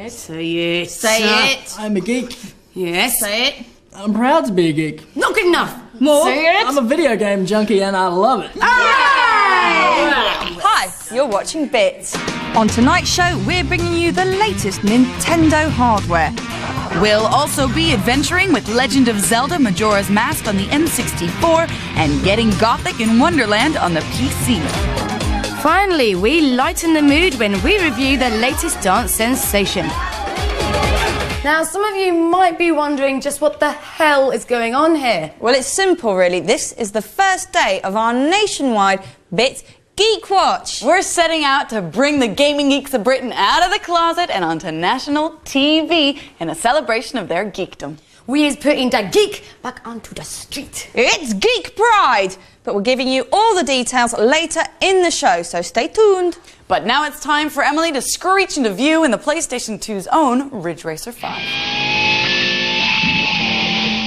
it. Say it. Say it. I'm a geek. Yes. Say it. I'm proud to be a geek. Not good enough. More. Say it. I'm a video game junkie and I love it. Hi, you're watching Bits. On tonight's show, we're bringing you the latest Nintendo hardware. We'll also be adventuring with Legend of Zelda Majora's Mask on the N64 and getting Gothic in Wonderland on the PC. Finally, we lighten the mood when we review the latest dance sensation. Now, some of you might be wondering just what the hell is going on here. Well, it's simple, really. This is the first day of our nationwide Bits Geek Watch. We're setting out to bring the gaming geeks of Britain out of the closet and onto national TV in a celebration of their geekdom. We is putting the geek back onto the street. It's Geek Pride, but we're giving you all the details later in the show, so stay tuned. But now it's time for Emily to screech into view in the PlayStation 2's own Ridge Racer 5.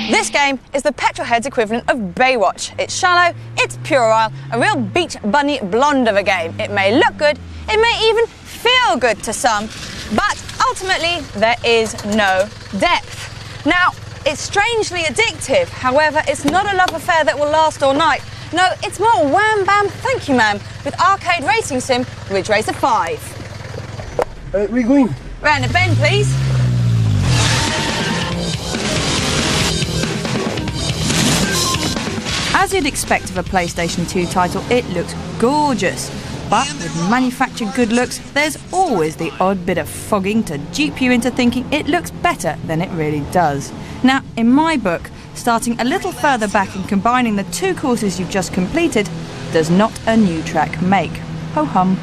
This game is the Petrolheads equivalent of Baywatch. It's shallow, it's puerile, a real beach bunny blonde of a game. It may look good, it may even feel good to some, but ultimately there is no depth. Now, it's strangely addictive, however, it's not a love affair that will last all night. No, it's more wham bam thank you ma'am with arcade racing sim Ridge Racer 5. Where are we going? Round the bend, please. As you'd expect of a PlayStation 2 title, it looks gorgeous. But with manufactured good looks, there's always the odd bit of fogging to dupe you into thinking it looks better than it really does. Now, in my book, starting a little further back and combining the two courses you've just completed does not a new track make. Ho-hum.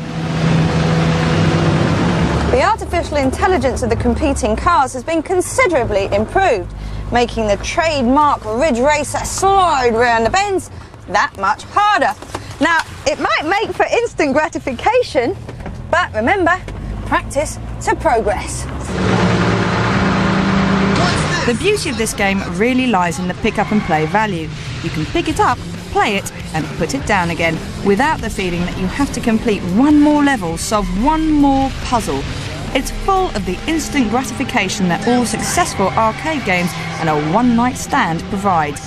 The artificial intelligence of the competing cars has been considerably improved, making the trademark Ridge Racer slide round the bends that much harder. Now, it might make for instant gratification, but remember, practice to progress. The beauty of this game really lies in the pick up and play value. You can pick it up, play it, and put it down again, without the feeling that you have to complete one more level, solve one more puzzle. It's full of the instant gratification that all successful arcade games and a one-night stand provide.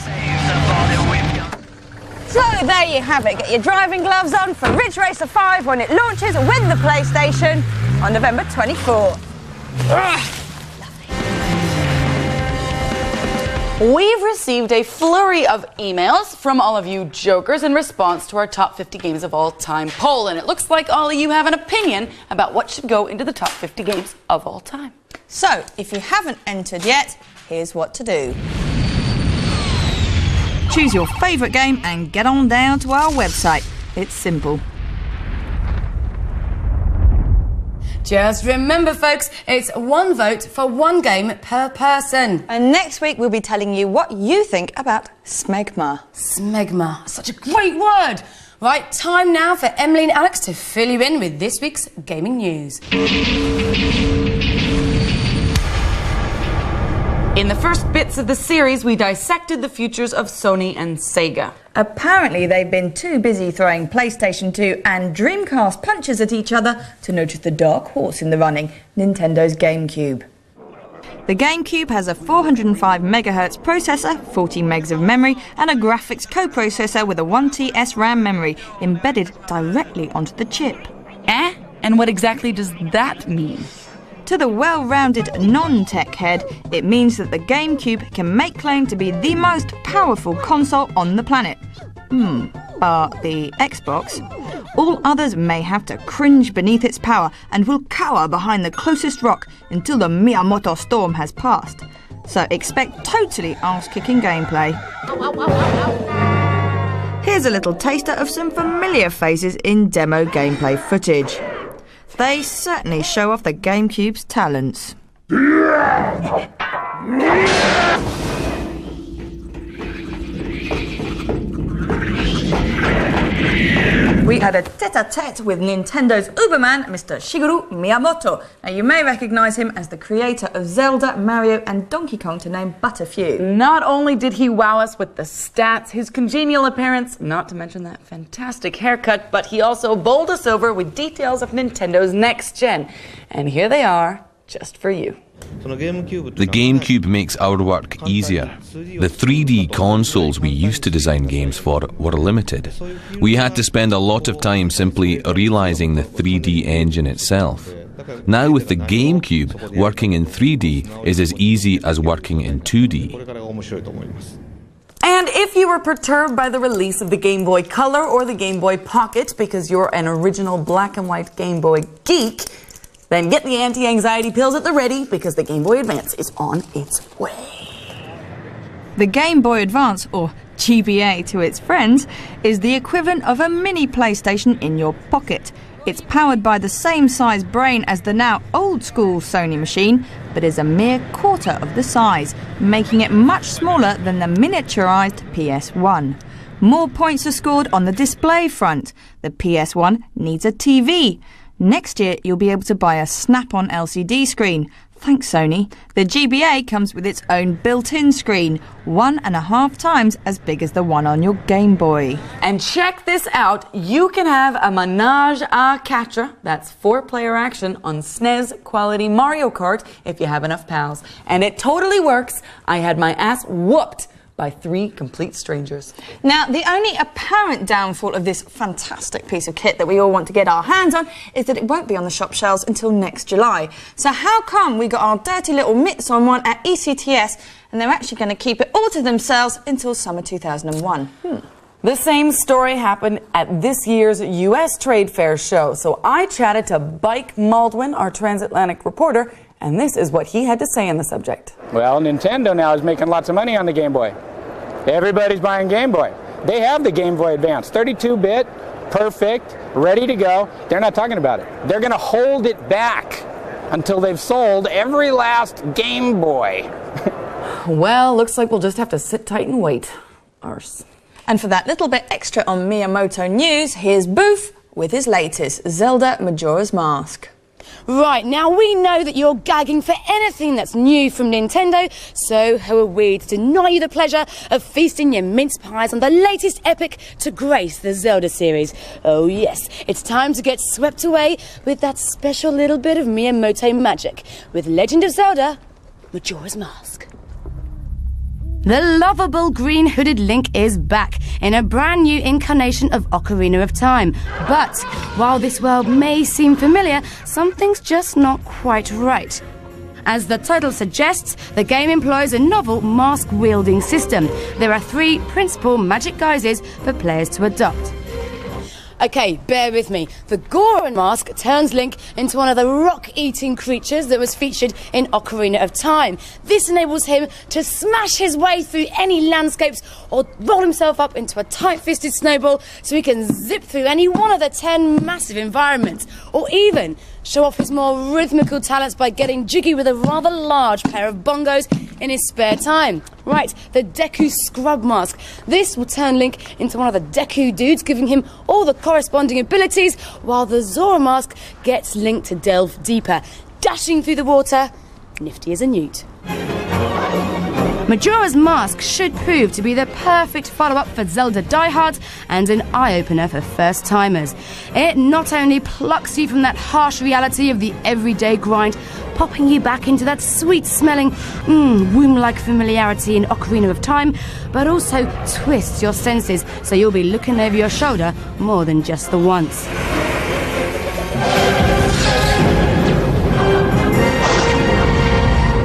So there you have it. Get your driving gloves on for Ridge Racer 5 when it launches with the PlayStation on November 24th. We've received a flurry of emails from all of you jokers in response to our top 50 games of all time poll, and it looks like all of you have an opinion about what should go into the top 50 games of all time. So, if you haven't entered yet, here's what to do. Choose your favourite game and get on down to our website. It's simple. Just remember, folks, it's one vote for one game per person. And next week we'll be telling you what you think about smegma. Smegma, such a great word. Right, time now for Emily and Alex to fill you in with this week's gaming news. In the first bits of the series, we dissected the futures of Sony and Sega. Apparently they've been too busy throwing PlayStation 2 and Dreamcast punches at each other to notice the dark horse in the running, Nintendo's GameCube. The GameCube has a 405 MHz processor, 40 megs of memory, and a graphics coprocessor with a 1TS RAM memory embedded directly onto the chip. And what exactly does that mean? To the well-rounded non-tech head, it means that the GameCube can make claim to be the most powerful console on the planet. Bar the Xbox. All others may have to cringe beneath its power and will cower behind the closest rock until the Miyamoto storm has passed. So expect totally arse-kicking gameplay. Here's a little taster of some familiar faces in demo gameplay footage. They certainly show off the GameCube's talents. We had a tete-a-tete with Nintendo's Uberman, Mr. Shigeru Miyamoto. Now, you may recognise him as the creator of Zelda, Mario and Donkey Kong, to name but a few. Not only did he wow us with the stats, his congenial appearance, not to mention that fantastic haircut, but he also bowled us over with details of Nintendo's next gen. And here they are, just for you. The GameCube makes our work easier. The 3D consoles we used to design games for were limited. We had to spend a lot of time simply realizing the 3D engine itself. Now with the GameCube, working in 3D is as easy as working in 2D. And if you were perturbed by the release of the Game Boy Color or the Game Boy Pocket because you're an original black and white Game Boy geek, then get the anti-anxiety pills at the ready because the Game Boy Advance is on its way. The Game Boy Advance, or GBA to its friends, is the equivalent of a mini PlayStation in your pocket. It's powered by the same size brain as the now old-school Sony machine, but is a mere quarter of the size, making it much smaller than the miniaturized PS1. More points are scored on the display front. The PS1 needs a TV. Next year, you'll be able to buy a snap-on LCD screen. Thanks, Sony. The GBA comes with its own built-in screen, 1.5 times as big as the one on your Game Boy. And check this out, you can have a Menage a Quatre, that's 4-player action, on SNES quality Mario Kart if you have enough pals. And it totally works. I had my ass whooped by 3 complete strangers. Now, the only apparent downfall of this fantastic piece of kit that we all want to get our hands on is that it won't be on the shop shelves until next July. So how come we got our dirty little mitts on one at ECTS and they're actually going to keep it all to themselves until summer 2001? The same story happened at this year's U.S. Trade Fair show. So I chatted to Bike Maldwin, our transatlantic reporter, and this is what he had to say on the subject. Well, Nintendo now is making lots of money on the Game Boy. Everybody's buying Game Boy. They have the Game Boy Advance, 32-bit, perfect, ready to go. They're not talking about it. They're going to hold it back until they've sold every last Game Boy. Well, looks like we'll just have to sit tight and wait. Arse. And for that little bit extra on Miyamoto news, here's Booth with his latest, Zelda Majora's Mask. Right, now we know that you're gagging for anything that's new from Nintendo, so who are we to deny you the pleasure of feasting your mince pies on the latest epic to grace the Zelda series? Oh yes, it's time to get swept away with that special little bit of Miyamoto magic with Legend of Zelda Majora's Mask. The lovable green-hooded Link is back in a brand new incarnation of Ocarina of Time. But while this world may seem familiar, something's just not quite right. As the title suggests, the game employs a novel mask-wielding system. There are 3 principal magic guises for players to adopt. Okay, bear with me. The Goron mask turns Link into one of the rock-eating creatures that was featured in Ocarina of Time. This enables him to smash his way through any landscapes or roll himself up into a tight-fisted snowball so he can zip through any one of the 10 massive environments, or even show off his more rhythmical talents by getting jiggy with a rather large pair of bongos in his spare time. Right, the Deku Scrub Mask. This will turn Link into one of the Deku dudes, giving him all the corresponding abilities, while the Zora Mask gets Link to delve deeper, dashing through the water, nifty as a newt. Majora's Mask should prove to be the perfect follow-up for Zelda diehards and an eye-opener for first-timers. It not only plucks you from that harsh reality of the everyday grind, popping you back into that sweet-smelling, womb-like familiarity in Ocarina of Time, but also twists your senses so you'll be looking over your shoulder more than just the once.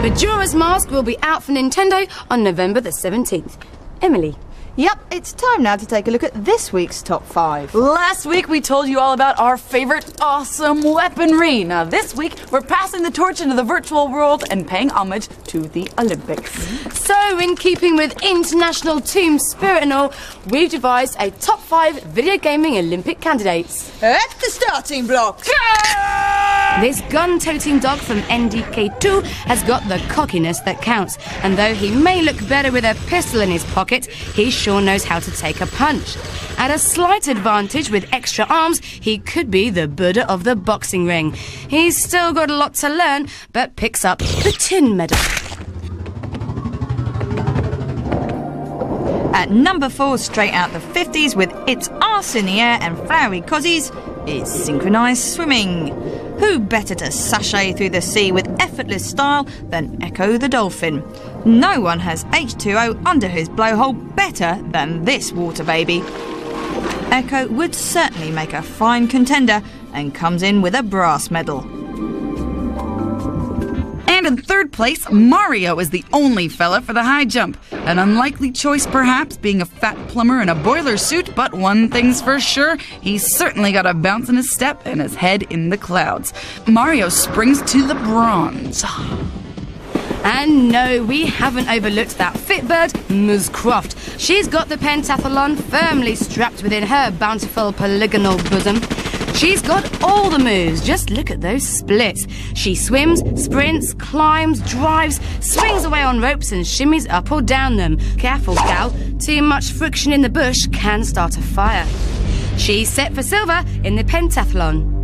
Majora's Mask will be out for Nintendo on November the 17th. Emily. Yep, it's time now to take a look at this week's top 5. Last week we told you all about our favorite awesome weaponry. Now this week we're passing the torch into the virtual world and paying homage to the Olympics. So, in keeping with international team spirit and all, we've devised a top 5 video gaming Olympic candidates. At the starting blocks! This gun-toting dog from NDK2 has got the cockiness that counts, and though he may look better with a pistol in his pocket, he sure knows how to take a punch. At a slight advantage with extra arms, he could be the Buddha of the boxing ring. He's still got a lot to learn, but picks up the tin medal. At number 4, straight out the 50s with It's Arse in the Air and Flowery Cozzies, is synchronised swimming. Who better to sashay through the sea with effortless style than Echo the dolphin? No one has H2O under his blowhole better than this water baby. Echo would certainly make a fine contender and comes in with a brass medal. And in third place, Mario is the only fella for the high jump. An unlikely choice perhaps, being a fat plumber in a boiler suit, but one thing's for sure, he's certainly got a bounce in his step and his head in the clouds. Mario springs to the bronze. And no, we haven't overlooked that fit bird, Ms. Croft. She's got the pentathlon firmly strapped within her bountiful polygonal bosom. She's got all the moves, just look at those splits. She swims, sprints, climbs, drives, swings away on ropes and shimmies up or down them. Careful, gal, too much friction in the bush can start a fire. She's set for silver in the pentathlon.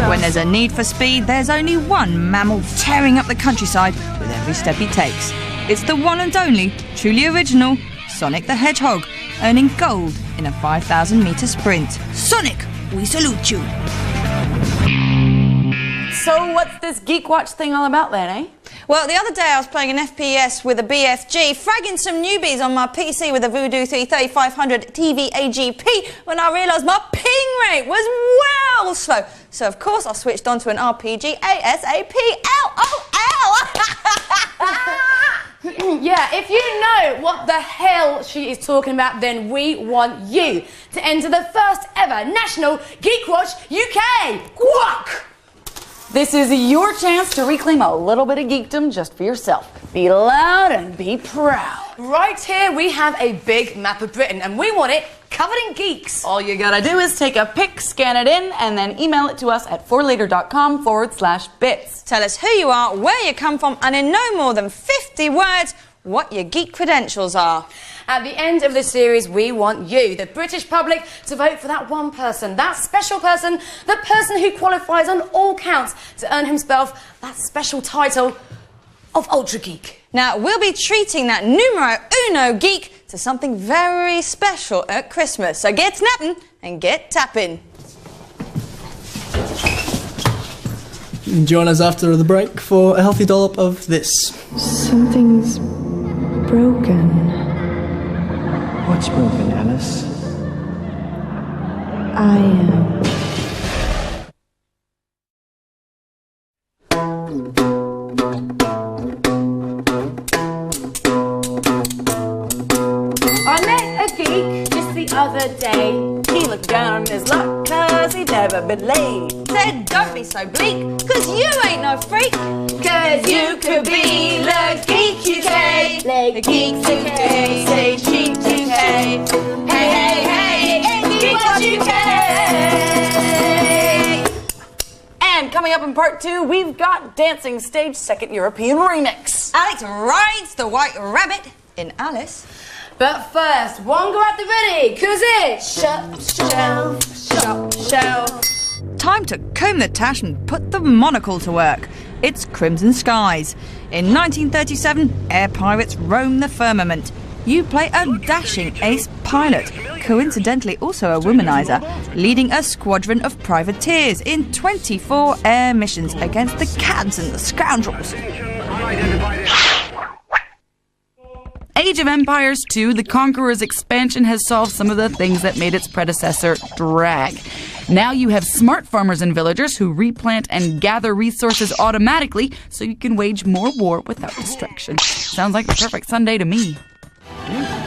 When there's a need for speed, there's only one mammal tearing up the countryside with every step he takes. It's the one and only, truly original, Sonic the Hedgehog, earning gold in a 5,000-metre sprint. Sonic, we salute you. So what's this Geek Watch thing all about then, eh? Well, the other day I was playing an FPS with a BFG, fragging some newbies on my PC with a Voodoo 3 3500 TV AGP when I realised my ping rate was well slow. So, of course, I switched on to an RPG ASAP. Yeah, if you know what the hell she is talking about, then we want you to enter the first ever National Geek Watch UK. Quack! This is your chance to reclaim a little bit of geekdom just for yourself. Be loud and be proud. Right here we have a big map of Britain and we want it covered in geeks. All you gotta do is take a pic, scan it in, and then email it to us at forlater.com/bits. Tell us who you are, where you come from, and in no more than 50 words, what your geek credentials are. At the end of the series, we want you, the British public, to vote for that one person, that special person, the person who qualifies on all counts to earn himself that special title of Ultra Geek. Now, we'll be treating that numero uno geek to something very special at Christmas. So get snapping and get tapping. Join us after the break for a healthy dollop of this. Something's broken. What's broken, Alice? I am. I met a geek just the other day. He looked down on his luck 'cause he'd never been laid. Said, don't be so bleak, 'cause you ain't no freak. 'Cause you could be the Geek UK. The Geek UK, say Geek UK. Hey, hey, hey, Geek Watch UK. And coming up in part 2, we've got Dancing Stage Second European Remix. Alex rides the White Rabbit in Alice. But first, one go at the ready, 'cause it's shop shelf. Time to comb the tash and put the monocle to work. It's Crimson Skies. In 1937, air pirates roam the firmament. You play a dashing ace pilot, coincidentally also a womanizer, leading a squadron of privateers in 24 air missions against the cads and the scoundrels. Age of Empires 2, The Conqueror's expansion has solved some of the things that made its predecessor drag. Now you have smart farmers and villagers who replant and gather resources automatically so you can wage more war without distraction. Sounds like the perfect Sunday to me.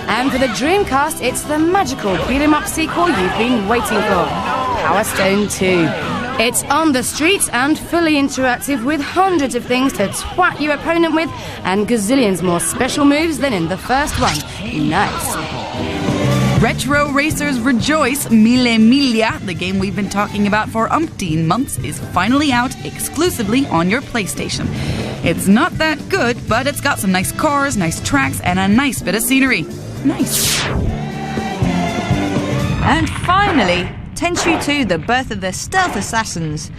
And for the Dreamcast, it's the magical beat-em-up sequel you've been waiting for, Power Stone 2. It's on the streets and fully interactive with hundreds of things to twat your opponent with and gazillions more special moves than in the first one. Nice. Retro racers rejoice! Mille Miglia, the game we've been talking about for umpteen months, is finally out exclusively on your PlayStation. It's not that good, but it's got some nice cars, nice tracks, and a nice bit of scenery. Nice. And finally, Tenchu 2, The Birth of the Stealth Assassins.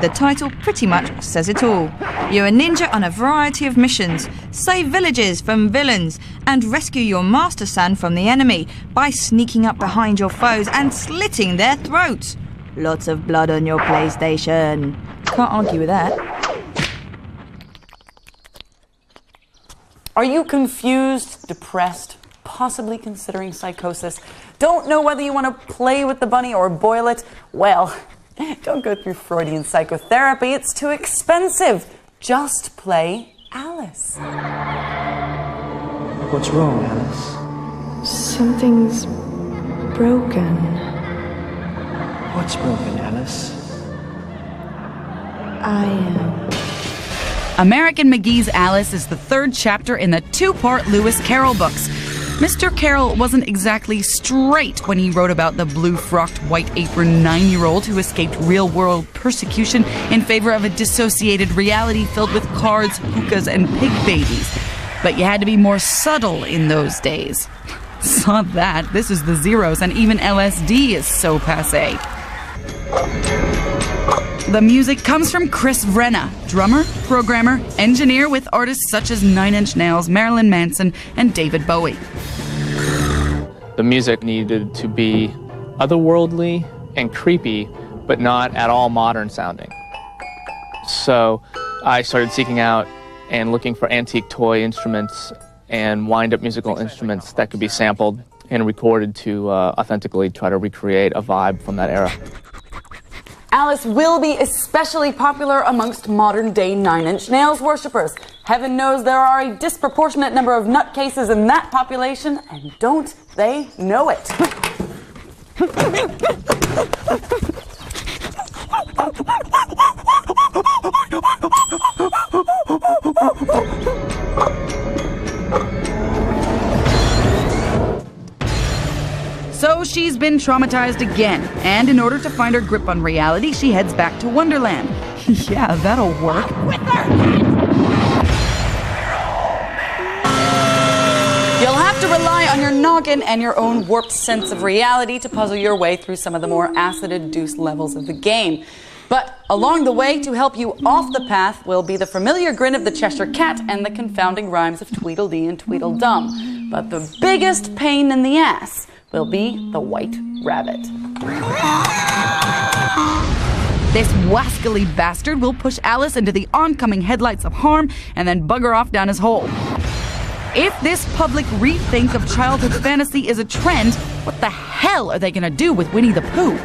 The title pretty much says it all. You're a ninja on a variety of missions. Save villages from villains and rescue your Master San from the enemy by sneaking up behind your foes and slitting their throats. Lots of blood on your PlayStation. Can't argue with that. Are you confused, depressed, possibly considering psychosis? Don't know whether you want to play with the bunny or boil it? Well, don't go through Freudian psychotherapy. It's too expensive. Just play Alice. What's wrong, Alice? Something's broken. What's broken, Alice? I am. American McGee's Alice is the third chapter in the two-part Lewis Carroll books. Mr. Carroll wasn't exactly straight when he wrote about the blue-frocked, white-apron 9-year-old who escaped real-world persecution in favor of a dissociated reality filled with cards, hookahs, and pig babies. But you had to be more subtle in those days. Saw that. This is the zeros, and even LSD is so passé. The music comes from Chris Vrenna, drummer, programmer, engineer with artists such as Nine Inch Nails, Marilyn Manson, and David Bowie. The music needed to be otherworldly and creepy, but not at all modern sounding. So I started seeking out and looking for antique toy instruments and wind-up musical instruments that could be sampled and recorded to authentically try to recreate a vibe from that era. Alice will be especially popular amongst modern-day Nine Inch Nails worshippers. Heaven knows there are a disproportionate number of nutcases in that population, and don't they know it? So she's been traumatized again, and in order to find her grip on reality, she heads back to Wonderland. Yeah, that'll work. You'll have to rely on your noggin and your own warped sense of reality to puzzle your way through some of the more acid-induced levels of the game. But along the way, to help you off the path, will be the familiar grin of the Cheshire Cat and the confounding rhymes of Tweedledee and Tweedledum. But the biggest pain in the ass will be the White Rabbit. This wascally bastard will push Alice into the oncoming headlights of harm and then bugger off down his hole. If this public rethink of childhood fantasy is a trend, what the hell are they gonna do with Winnie the Pooh?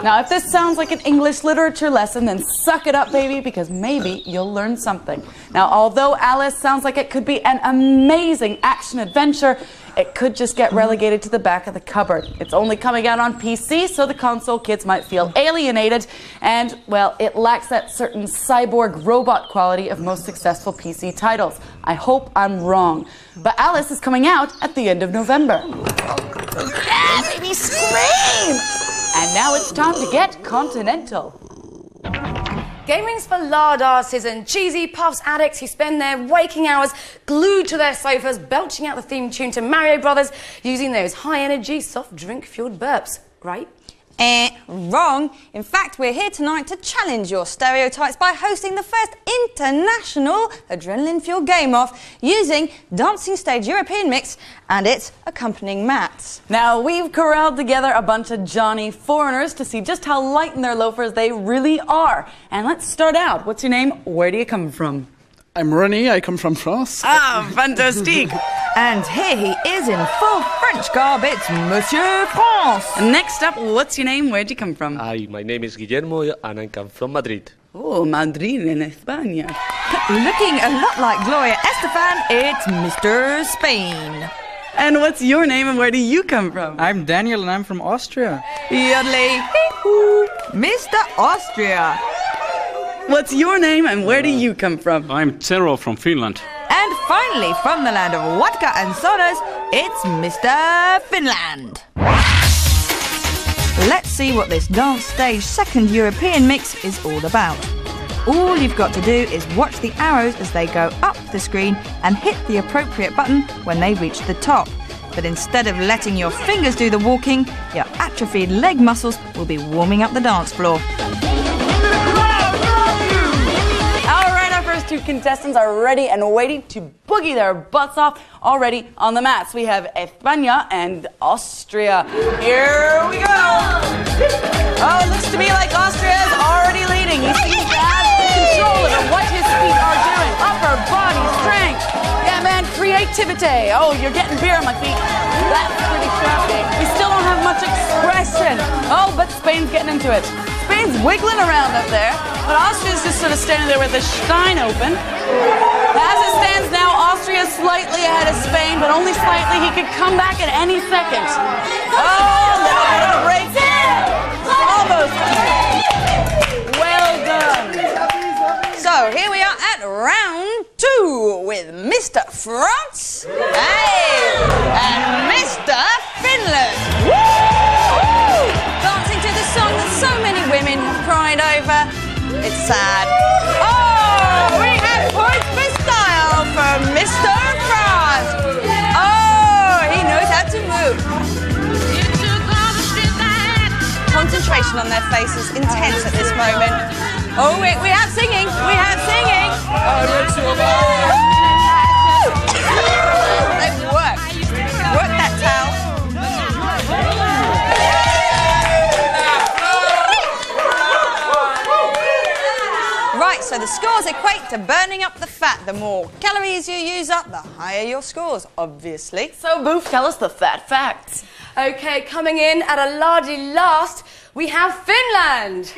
Now, if this sounds like an English literature lesson, then suck it up, baby, because maybe you'll learn something. Now, although Alice sounds like it could be an amazing action-adventure, it could just get relegated to the back of the cupboard. It's only coming out on PC, so the console kids might feel alienated, and, well, it lacks that certain cyborg robot quality of most successful PC titles. I hope I'm wrong. But Alice is coming out at the end of November. Yeah, baby, scream! And now it's time to get continental. Gaming's for lard arses and cheesy puffs addicts who spend their waking hours glued to their sofas, belching out the theme tune to Mario Brothers, using those high-energy, soft drink-fueled burps. Right? Wrong. In fact, we're here tonight to challenge your stereotypes by hosting the first international adrenaline-fueled game-off using Dancing Stage European Mix and its accompanying mats. Now, we've corralled together a bunch of Johnny foreigners to see just how light in their loafers they really are. And let's start out. What's your name? Where do you come from? I'm René, I come from France. Ah, fantastique! And here he is in full French garb, it's Monsieur France! Next up, what's your name? Where'd you come from? Hi, my name is Guillermo and I come from Madrid. Oh, Madrid in España. Looking a lot like Gloria Estefan, it's Mr. Spain. And what's your name and where do you come from? I'm Daniel and I'm from Austria. Yodelay, Mr. Austria. What's your name and where do you come from? I'm Tero from Finland. And finally, from the land of vodka and sodas, it's Mr. Finland. Let's see what this Dance Stage second European mix is all about. All you've got to do is watch the arrows as they go up the screen and hit the appropriate button when they reach the top. But instead of letting your fingers do the walking, your atrophied leg muscles will be warming up the dance floor. Two contestants are ready and waiting to boogie their butts off already on the mats. We have España and Austria. Here we go. Oh, it looks to me like Austria is already leading. He seems to have control over what his feet are doing. Upper body strength. Yeah, man, creativity. Oh, you're getting beer on my feet. That's pretty crafty. We still don't have much expression. Oh, but Spain's getting into it. Spain's wiggling around up there, but Austria's just sort of standing there with the stein open. As it stands now, Austria is slightly ahead of Spain, but only slightly. He could come back at any second. Oh, little bit of a break. Almost. Well done. So here we are at round 2 with Mr. France, hey, and Mr. Finland. Woo! Dancing to the song that so many women have cried over. It's sad. Oh, we have points for style for Mr. France. Oh, he knows how to move. Concentration on their faces, intense at this moment. Oh, we have singing. We have singing. They've worked. Work that towel. Right, so the scores equate to burning up the fat. The more calories you use up, the higher your scores, obviously. So, Boof, tell us the fat facts. Okay, coming in at a largely last, we have Finland.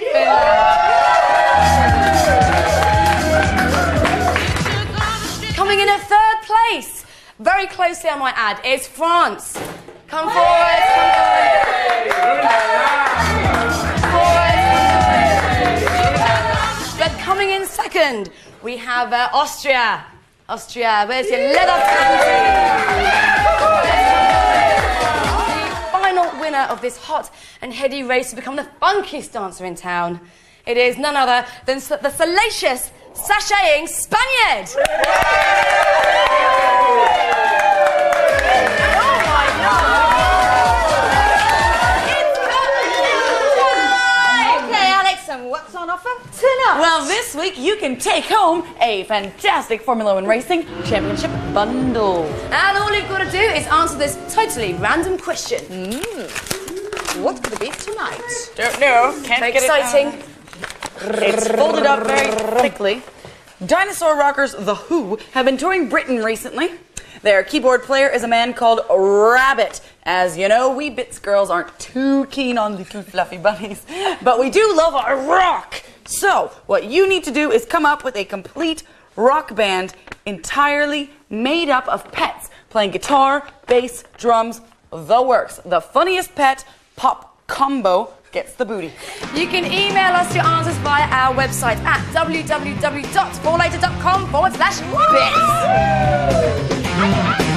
Coming in at 3rd place, very closely I might add, is France. Come forward, But coming in 2nd, we have Austria. Austria, where's your leather panty? The winner of this hot and heady race to become the funkiest dancer in town. It is none other than the salacious, sashaying Spaniard. Oh my God! Okay, Alex, and what's on offer tonight? Well, this week you can take home a fantastic Formula One Racing Championship bundle. And all you've got to do is answer this totally random question. What could it be tonight? Don't know. Can't Very get exciting. It's folded up very thickly. Dinosaur rockers The Who have been touring Britain recently. Their keyboard player is a man called Rabbit. As you know, we Bits girls aren't too keen on little fluffy bunnies, but we do love our rock. So, what you need to do is come up with a complete rock band entirely made up of pets, playing guitar, bass, drums, the works. The funniest pet pop combo gets the booty. You can email us your answers via our website at www.forlater.com/bits.